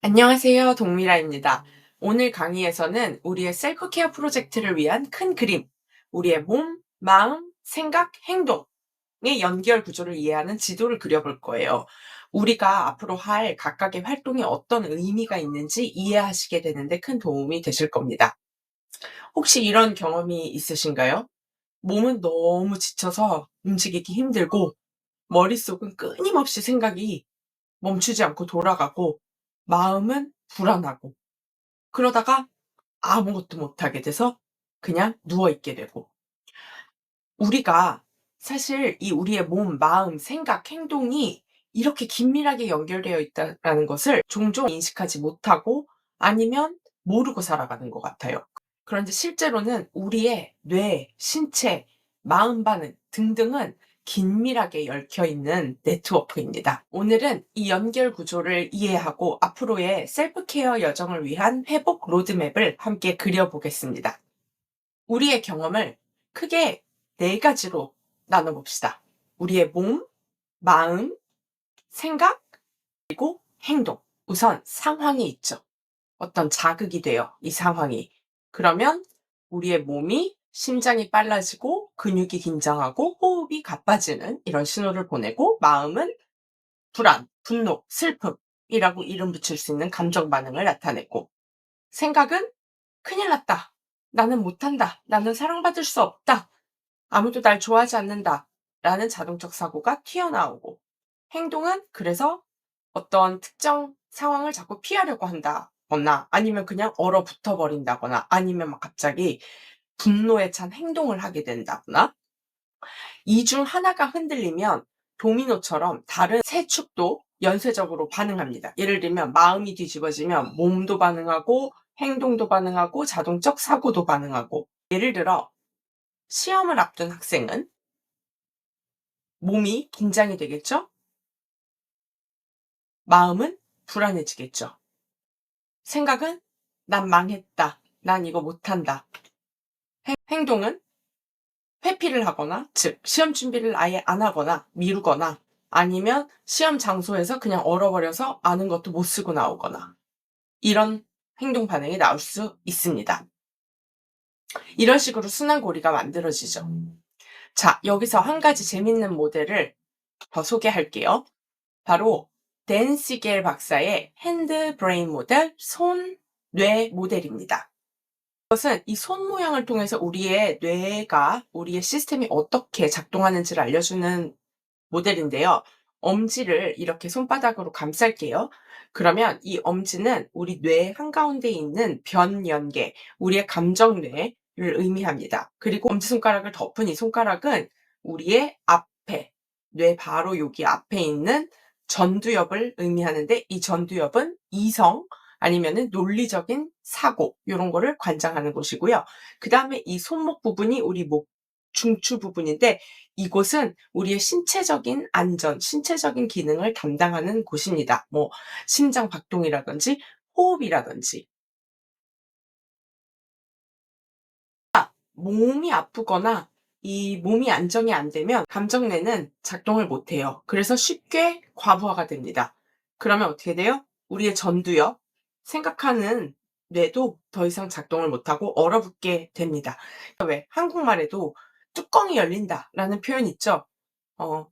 안녕하세요. 동미라입니다. 오늘 강의에서는 우리의 셀프 케어 프로젝트를 위한 큰 그림, 우리의 몸, 마음, 생각, 행동의 연결 구조를 이해하는 지도를 그려볼 거예요. 우리가 앞으로 할 각각의 활동이 어떤 의미가 있는지 이해하시게 되는데 큰 도움이 되실 겁니다. 혹시 이런 경험이 있으신가요? 몸은 너무 지쳐서 움직이기 힘들고, 머릿속은 끊임없이 생각이 멈추지 않고 돌아가고, 마음은 불안하고, 그러다가 아무것도 못하게 돼서 그냥 누워있게 되고, 우리가 사실 이 우리의 몸, 마음, 생각, 행동이 이렇게 긴밀하게 연결되어 있다는 것을 종종 인식하지 못하고 아니면 모르고 살아가는 것 같아요. 그런데 실제로는 우리의 뇌, 신체, 마음 반응 등등은 긴밀하게 얽혀 있는 네트워크입니다. 오늘은 이 연결 구조를 이해하고 앞으로의 셀프 케어 여정을 위한 회복 로드맵을 함께 그려보겠습니다. 우리의 경험을 크게 네 가지로 나눠봅시다. 우리의 몸, 마음, 생각, 그리고 행동. 우선 상황이 있죠. 어떤 자극이 돼요, 이 상황이. 그러면 우리의 몸이 심장이 빨라지고 근육이 긴장하고 호흡이 가빠지는 이런 신호를 보내고, 마음은 불안, 분노, 슬픔이라고 이름 붙일 수 있는 감정 반응을 나타내고, 생각은 큰일 났다. 나는 못한다. 나는 사랑받을 수 없다. 아무도 날 좋아하지 않는다. 라는 자동적 사고가 튀어나오고, 행동은 그래서 어떤 특정 상황을 자꾸 피하려고 한다거나 아니면 그냥 얼어붙어 버린다거나 아니면 막 갑자기 분노에 찬 행동을 하게 된다거나, 이 중 하나가 흔들리면 도미노처럼 다른 세 축도 연쇄적으로 반응합니다. 예를 들면 마음이 뒤집어지면 몸도 반응하고 행동도 반응하고 자동적 사고도 반응하고, 예를 들어 시험을 앞둔 학생은 몸이 긴장이 되겠죠? 마음은 불안해지겠죠. 생각은 난 망했다. 난 이거 못한다. 행동은 회피를 하거나, 즉 시험 준비를 아예 안 하거나 미루거나, 아니면 시험 장소에서 그냥 얼어버려서 아는 것도 못 쓰고 나오거나, 이런 행동 반응이 나올 수 있습니다. 이런 식으로 순환고리가 만들어지죠. 자, 여기서 한 가지 재밌는 모델을 더 소개할게요. 바로 댄 시겔 박사의 핸드 브레인 모델, 손, 뇌 모델입니다. 이것은 이 손 모양을 통해서 우리의 뇌가, 우리의 시스템이 어떻게 작동하는지를 알려주는 모델인데요. 엄지를 이렇게 손바닥으로 감쌀게요. 그러면 이 엄지는 우리 뇌 한가운데 있는 변연계, 우리의 감정뇌를 의미합니다. 그리고 엄지손가락을 덮은 이 손가락은 우리의 앞에, 뇌 바로 여기 앞에 있는 전두엽을 의미하는데, 이 전두엽은 이성 아니면은 논리적인 사고, 요런 거를 관장하는 곳이고요. 그다음에 이 손목 부분이 우리 목 중추 부분인데, 이곳은 우리의 신체적인 안전, 신체적인 기능을 담당하는 곳입니다. 뭐 심장 박동이라든지 호흡이라든지. 몸이 아프거나 이 몸이 안정이 안 되면 감정뇌는 작동을 못 해요. 그래서 쉽게 과부하가 됩니다. 그러면 어떻게 돼요? 우리의 전두엽, 생각하는 뇌도 더 이상 작동을 못하고 얼어붙게 됩니다. 왜 한국말에도 뚜껑이 열린다라는 표현 있죠?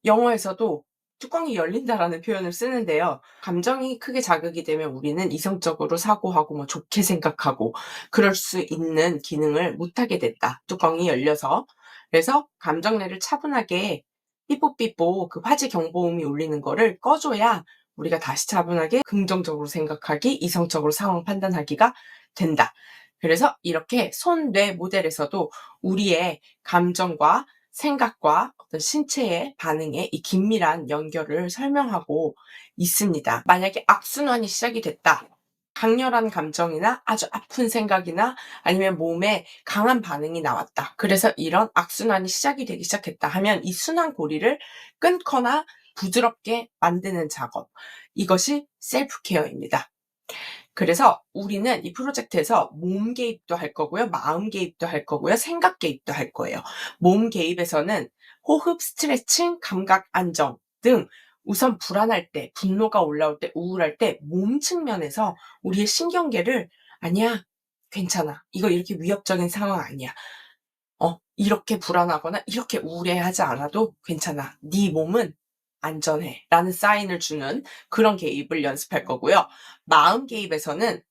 영어에서도 뚜껑이 열린다라는 표현을 쓰는데요. 감정이 크게 자극이 되면 우리는 이성적으로 사고하고 뭐 좋게 생각하고 그럴 수 있는 기능을 못하게 됐다, 뚜껑이 열려서. 그래서 감정뇌를 차분하게 삐뽀삐뽀 그 화재 경보음이 울리는 거를 꺼줘야 우리가 다시 차분하게 긍정적으로 생각하기, 이성적으로 상황 판단하기가 된다. 그래서 이렇게 손, 뇌 모델에서도 우리의 감정과 생각과 어떤 신체의 반응에 이 긴밀한 연결을 설명하고 있습니다. 만약에 악순환이 시작이 됐다. 강렬한 감정이나 아주 아픈 생각이나 아니면 몸에 강한 반응이 나왔다. 그래서 이런 악순환이 시작이 되기 시작했다 하면 이 순환고리를 끊거나 부드럽게 만드는 작업. 이것이 셀프 케어입니다. 그래서 우리는 이 프로젝트에서 몸 개입도 할 거고요. 마음 개입도 할 거고요. 생각 개입도 할 거예요. 몸 개입에서는 호흡, 스트레칭, 감각 안정 등 우선 불안할 때, 분노가 올라올 때, 우울할 때 몸 측면에서 우리의 신경계를 "아니야. 괜찮아. 이거 이렇게 위협적인 상황 아니야. 이렇게 불안하거나 이렇게 우울해하지 않아도 괜찮아. 네 몸은 안전해."라는 사인을 주는 그런 개입을 연습할 거고요. 마음 개입에서는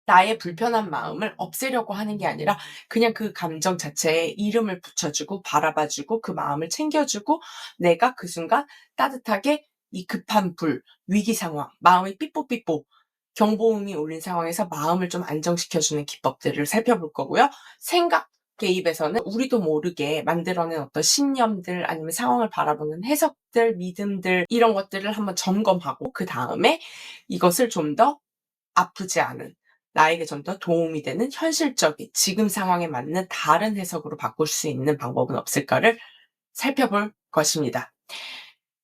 나의 불편한 마음을 없애려고 하는 게 아니라 그냥 그 감정 자체에 이름을 붙여주고 바라봐주고 그 마음을 챙겨주고 내가 그 순간 따뜻하게 이 급한 불, 위기 상황, 마음이 삐뽀삐뽀 경보음이 울린 상황에서 마음을 좀 안정시켜주는 기법들을 살펴볼 거고요. 생각 개입에서는 우리도 모르게 만들어낸 어떤 신념들 아니면 상황을 바라보는 해석들, 믿음들 이런 것들을 한번 점검하고 그 다음에 이것을 좀 더 아프지 않은 나에게 좀 더 도움이 되는 현실적인 지금 상황에 맞는 다른 해석으로 바꿀 수 있는 방법은 없을까를 살펴볼 것입니다.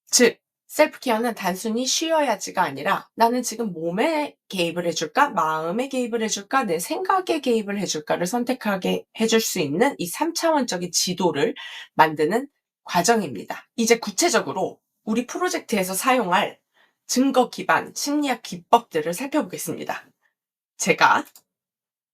즉 셀프 케어는 단순히 쉬어야지가 아니라 '나는 지금 몸에 개입을 해 줄까? 마음에 개입을 해 줄까? 내 생각에 개입을 해 줄까?'를 선택하게 해줄 수 있는 이 3차원적인 지도를 만드는 과정입니다. 이제 구체적으로 우리 프로젝트에서 사용할 증거 기반 심리학 기법들을 살펴보겠습니다. 제가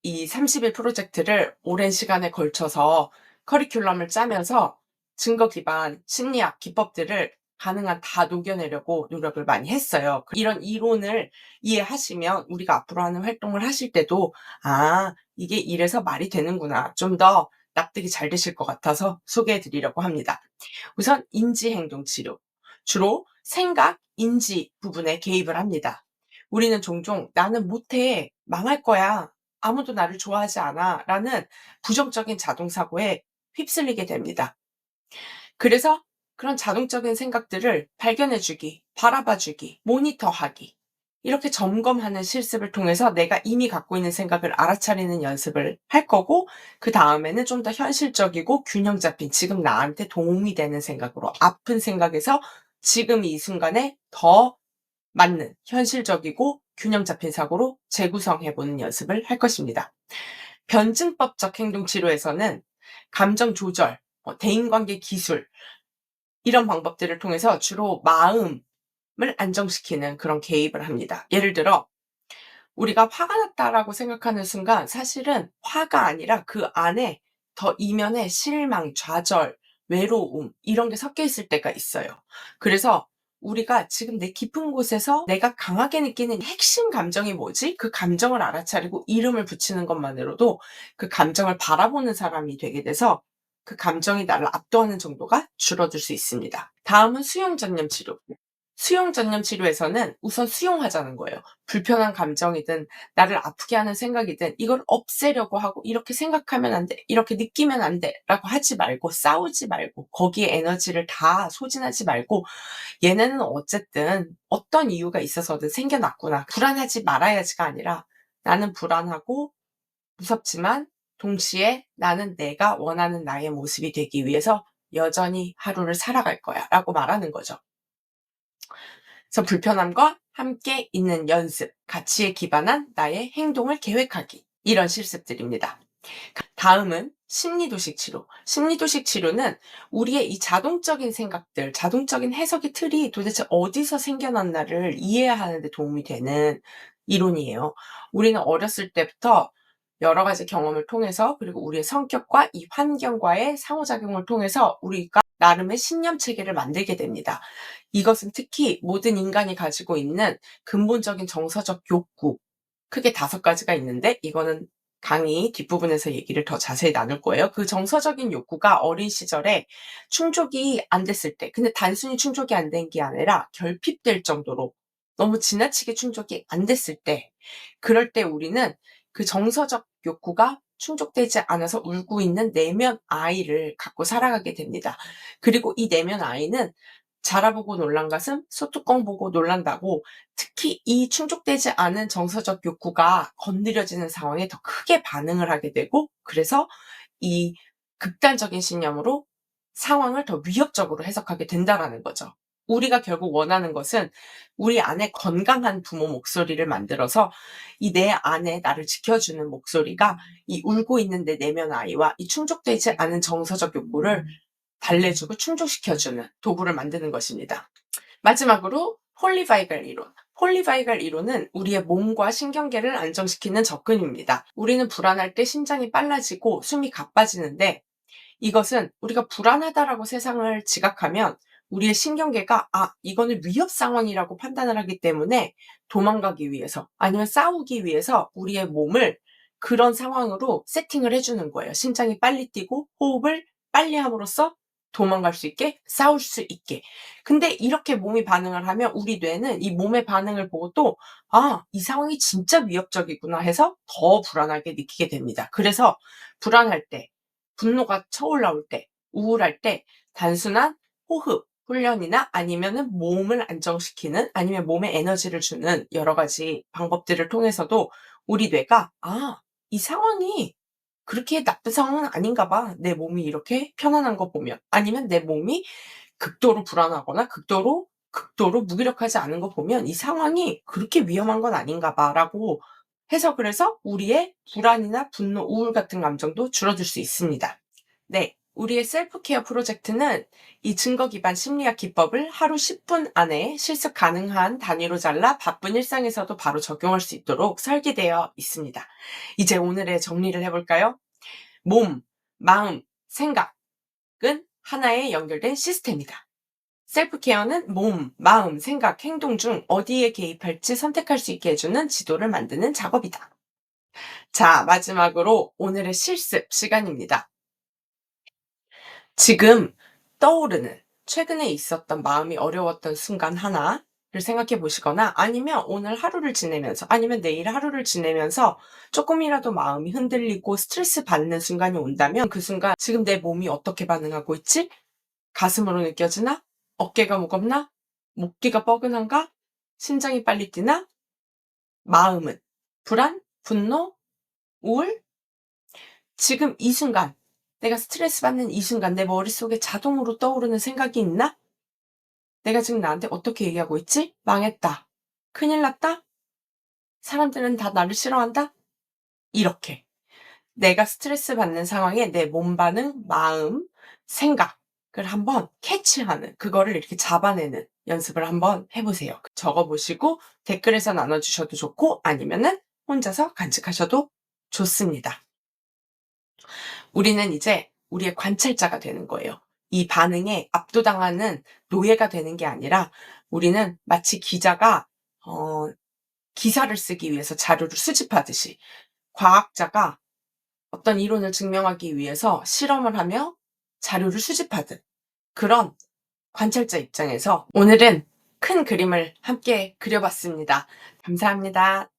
이 30일 프로젝트를 오랜 시간에 걸쳐서 커리큘럼을 짜면서 증거 기반 심리학 기법들을 가능한 다 녹여내려고 노력을 많이 했어요. 이런 이론을 이해하시면 우리가 앞으로 하는 활동을 하실 때도 '아 이게 이래서 말이 되는구나.' 좀 더 납득이 잘 되실 것 같아서 소개해 드리려고 합니다. 우선 인지행동 치료. 주로 생각, 인지 부분에 개입을 합니다. 우리는 종종 '나는 못해. 망할 거야. 아무도 나를 좋아하지 않아.' 라는 부정적인 자동사고에 휩쓸리게 됩니다. 그래서 그런 자동적인 생각들을 발견해 주기, 바라봐 주기, 모니터하기 이렇게 점검하는 실습을 통해서 내가 이미 갖고 있는 생각을 알아차리는 연습을 할 거고 그다음에는 좀 더 현실적이고 균형 잡힌 지금 나한테 도움이 되는 생각으로 아픈 생각에서 지금 이 순간에 더 맞는 현실적이고 균형 잡힌 사고로 재구성해 보는 연습을 할 것입니다. 변증법적 행동 치료에서는 감정 조절, 대인관계 기술 이런 방법들을 통해서 주로 마음을 안정시키는 그런 개입을 합니다. 예를 들어 우리가 '화가 났다.'라고 생각하는 순간 사실은 화가 아니라 그 안에 더 이면에 실망, 좌절, 외로움 이런 게 섞여 있을 때가 있어요. 그래서 우리가 지금 내 깊은 곳에서 내가 강하게 느끼는 핵심 감정이 뭐지? 그 감정을 알아차리고 이름을 붙이는 것만으로도 그 감정을 바라보는 사람이 되게 돼서 그 감정이 나를 압도하는 정도가 줄어들 수 있습니다. 다음은 수용 전념 치료. 수용 전념 치료에서는 우선 수용하자는 거예요. 불편한 감정이든 나를 아프게 하는 생각이든 이걸 없애려고 하고 '이렇게 생각하면 안 돼. 이렇게 느끼면 안 돼.'라고 하지 말고 싸우지 말고 거기에 에너지를 다 소진하지 말고 '얘네는 어쨌든 어떤 이유가 있어서든 생겨났구나. 불안하지 말아야지.'가 아니라 '나는 불안하고 무섭지만 동시에 나는 내가 원하는 나의 모습이 되기 위해서 여전히 하루를 살아갈 거야.'라고 말하는 거죠. 그래서 불편함과 함께 있는 연습, 가치에 기반한 나의 행동을 계획하기. 이런 실습들입니다. 다음은 심리도식 치료. 심리도식 치료는 우리의 이 자동적인 생각들, 자동적인 해석의 틀이 도대체 어디서 생겨났나를 이해하는 데 도움이 되는 이론이에요. 우리는 어렸을 때부터 여러 가지 경험을 통해서 그리고 우리의 성격과 이 환경과의 상호작용을 통해서 우리가 나름의 신념 체계를 만들게 됩니다. 이것은 특히 모든 인간이 가지고 있는 근본적인 정서적 욕구, 크게 5가지가 있는데 이거는 강의 뒷부분에서 얘기를 더 자세히 나눌 거예요. 그 정서적인 욕구가 어린 시절에 충족이 안 됐을 때 근데 단순히 충족이 안 된 게 아니라 결핍될 정도로 너무 지나치게 충족이 안 됐을 때 그럴 때 우리는 그 정서적 욕구가 충족되지 않아서 울고 있는 내면 아이를 갖고 살아가게 됩니다. 그리고 이 내면 아이는 자라보고 놀란 가슴, 소뚜껑 보고 놀란다고 특히 이 충족되지 않은 정서적 욕구가 건드려지는 상황에 더 크게 반응을 하게 되고 그래서 이 극단적인 신념으로 상황을 더 위협적으로 해석하게 된다라는 거죠. 우리가 결국 원하는 것은 우리 안에 건강한 부모 목소리를 만들어서 이 내 안에 나를 지켜주는 목소리가 이 울고 있는 내 내면 아이와 이 충족되지 않은 정서적 욕구를 달래주고 충족시켜주는 도구를 만드는 것입니다. 마지막으로 폴리바이갈 이론. 폴리바이갈 이론은 우리의 몸과 신경계를 안정시키는 접근입니다. 우리는 불안할 때 심장이 빨라지고 숨이 가빠지는데 이것은 우리가 불안하다라고 세상을 지각하면 우리의 신경계가 이거는 위협 상황이라고 판단을 하기 때문에 도망가기 위해서 아니면 싸우기 위해서 우리의 몸을 그런 상황으로 세팅을 해주는 거예요. 심장이 빨리 뛰고 호흡을 빨리 함으로써 도망갈 수 있게, 싸울 수 있게. 근데 이렇게 몸이 반응을 하면 우리 뇌는 이 몸의 반응을 보고 또 이 상황이 진짜 위협적이구나 해서 더 불안하게 느끼게 됩니다. 그래서 불안할 때, 분노가 쳐올라올 때, 우울할 때 단순한 호흡 훈련이나 아니면은 몸을 안정시키는 아니면 몸에 에너지를 주는 여러 가지 방법들을 통해서도 우리 뇌가 이 상황이 그렇게 나쁜 상황은 아닌가 봐. 내 몸이 이렇게 편안한 거 보면. 아니면 내 몸이 극도로 불안하거나 극도로 무기력하지 않은 거 보면 '이 상황이 그렇게 위험한 건 아닌가 봐.'라고 해석을 해서 우리의 불안이나 분노, 우울 같은 감정도 줄어들 수 있습니다. 네. 우리의 셀프 케어 프로젝트는 이 증거 기반 심리학 기법을 하루 10분 안에 실습 가능한 단위로 잘라 바쁜 일상에서도 바로 적용할 수 있도록 설계되어 있습니다. 이제 오늘의 정리를 해볼까요? 몸, 마음, 생각은 하나의 연결된 시스템이다. 셀프 케어는 몸, 마음, 생각, 행동 중 어디에 개입할지 선택할 수 있게 해주는 지도를 만드는 작업이다. 자, 마지막으로 오늘의 실습 시간입니다. 지금 떠오르는 최근에 있었던 마음이 어려웠던 순간 하나를 생각해 보시거나 아니면 오늘 하루를 지내면서 아니면 내일 하루를 지내면서 조금이라도 마음이 흔들리고 스트레스 받는 순간이 온다면 그 순간 지금 내 몸이 어떻게 반응하고 있지? 가슴으로 느껴지나? 어깨가 무겁나? 목기가 뻐근한가? 심장이 빨리 뛰나? 마음은 불안? 분노? 우울? 지금 이 순간 내가 스트레스 받는 이 순간 내 머릿속에 자동으로 떠오르는 생각이 있나? 내가 지금 나한테 어떻게 얘기하고 있지? 망했다. 큰일 났다? 사람들은 다 나를 싫어한다? 이렇게. 내가 스트레스 받는 상황에 내 몸 반응, 마음, 생각을 한번 캐치하는, 그거를 이렇게 잡아내는 연습을 한번 해보세요. 적어보시고 댓글에서 나눠주셔도 좋고 아니면은 혼자서 간직하셔도 좋습니다. 우리는 이제 우리의 관찰자가 되는 거예요. 이 반응에 압도당하는 노예가 되는 게 아니라 우리는 마치 기자가 기사를 쓰기 위해서 자료를 수집하듯이 과학자가 어떤 이론을 증명하기 위해서 실험을 하며 자료를 수집하듯 그런 관찰자 입장에서 오늘은 큰 그림을 함께 그려봤습니다. 감사합니다.